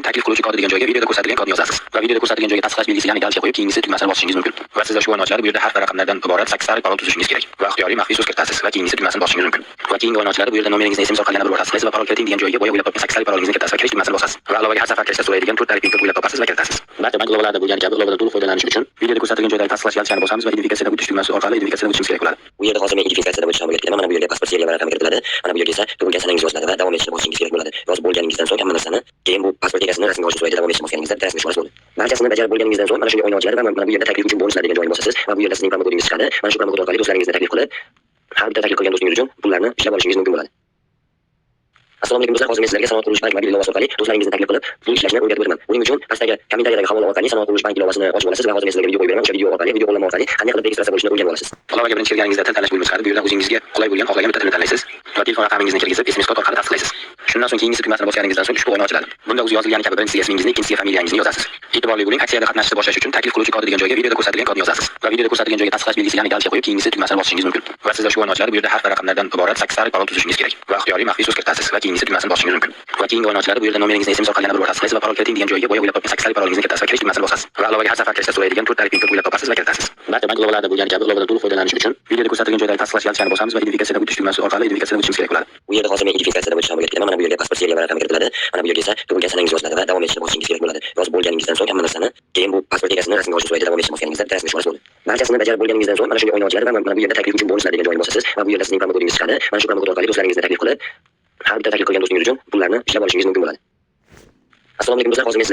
taklif qiluvchi kod degan joyga videoda ko'rsatilgan kodni yozasiz va videoda ko'rsatilgan joyga tasdiqlash belgisi ya'ni galcha qo'yib keyingisi tugmasini bosishingiz mumkin. Va sizda ushbu o'yinchilar bu yerda harf va raqamlardan iborat 8 sariq parol tuzishingiz kerak va ixtiyoriy maxfiy so'z kiritasiz va keyingisi tugmasini bosishingiz mumkin. Va keyingi o'yinchilar bu yerda nomeringizni ism orqali yana bir bor tasdiqlaysiz va parol kiriting degan joyga bo'yab o'ylab topgan 8 sariq parolingizni kiritasiz va kirish tugmasini bosasiz. Va ilovaga har safar kirishda so'raydigan 4 tarif o'ylab topasiz va kiritasiz. Barcha bank ilovalarida bo'lgan kabi ilovadan to'liq foydalanish uchun videoda ko'rsatilgan joydagi tasdiqlash galchani bosamiz va identifikatsiyadan o'tish tugmasi orqali identifikatsiyadan o'tishimiz kerak bo'ladi. Bu yerda hozir men identifikatsiyadan o'tish omiliga kiraman. Mana bu yerga pasport seriya va raqami kiritiladi. Mana bu yerga esa tug'ilgan sanangiz yoziladi va davom etishni bosishingiz kerak bo'ladi. Yozib bo'lganingizdan so'ng hamma narsani keyin bu pasport egasini rasmga olishni so'raydi. Davom etishni bosganingizda rasmga tushirish bo'ladi. Barchasini bajarib bo'lganingizdan so'ng mana shunga o'yin ochiladi va mana bu yerda taklif uchun bonuslar degan joyni bosasiz va bu yerda sizning promokodingiz chiqadi. Mana shu promokod orqali do'stlaringizni taklif qilib, har bitta taklif qilgan do'stingiz uchun pullarni ishlab olishingiz mumkin bo'ladi. Assalomu alaykum do'stlar, hozir men sizlarga Sanoat qurilish bank mobil ilovasi orqali do'stlaringizni taklif qilib pul ishlashni o'rgatib beraman. Buning uchun pastdagi kommentariyadagi havola orqali Sanoat qurilish bank ilovasini ochib olasiz va hozir men sizlarga video qo'yib beraman. O'sha video orqali video qo'llanma orqali qanday qilib registratsiya bo'lishini o'rganib olasiz. Ilovaga birinchi kirganingizda til tanlash bo'lmasi chiqadi. Bu yerda o'zingizga qulay bo'lgan xohlagan bitta tilni tanlaysiz va telefon raqamingizni kirgizib SMS kod orqali tasdiqlaysiz. Shundan so'ng keyingisi tugmasini bosganingizdan so'ng ushbu o'yin ochiladi. Bunda o'zi yozilgani kabi birinchisiga ismingizni, ikkinchisiga familiyangizni yozasiz. E'tiborli bo'ling, aksiyada qatnashishni boshlash uchun taklif qiluvchi kod degan joyga videoda ko'rsatilgan kodni yozasiz va videoda ko'rsatilgan joyga tasdiqlash belgisi ya'ni galcha qo'yib keyingisi tugmasini bosishingiz mumkin. Va sizda ushbu o'yin ochiladi. Bu yerda harf va raqamlardan iborat 8 sariq parol tuzishingiz kerak va ixtiyoriy maxfiy so'z kiritasiz va keyingisi tugmasini bosishingiz mumkin. Va keyingi o'yin ochiladi. Bu yerda nomeringizni ism orqali yana bir bor tasdiqlaysiz va parol kiriting degan joyga bo'yab o'ylab topgan 8 sariq parolingizni kiritasiz va kirish tugmasini bosasiz. Va ilovaga har safar kirishda so'raydigan 4 tarif o'ylab topasiz va kiritasiz. Barcha bank ilovalarida bo'lgan kabi ilovadan to'liq foydalanish uchun videoda ko'rsatilgan joydagi tasdiqlash galchani bosamiz va identifikatsiyadan o'tish tugmasi orqali identifikatsiyadan o'tishimiz kerak bo'ladi. Bu yerda hozir men identifikatsiyadan o'tish omiliga kiraman. Mana bu yerga pasport seriya va raqami kiritiladi. Mana bu yerga esa tug'ilgan sanangiz yoziladi va davom etishni bosishingiz kerak bo'ladi. Yozib bo'lganingizdan so'ng hamma narsani keyin bu pasport egasini rasmga olishni so'raydi. Davom etishni bosganingizda rasmga tushirish bo'ladi. Barchasini bajarib bo'lganingizdan so'ng mana shunga o'yin ochiladi va mana bu yerda taklif uchun bonuslar degan joyni bosasiz va bu yerda sizning promokodingiz chiqadi. Mana shu promokod orqali do'stlaringizni taklif qilib, har bitta taklif qilgan do'stingiz uchun pullarni ishlab olishingiz mumkin bo'ladi. Assalomu alaykum do'stlar, hozir men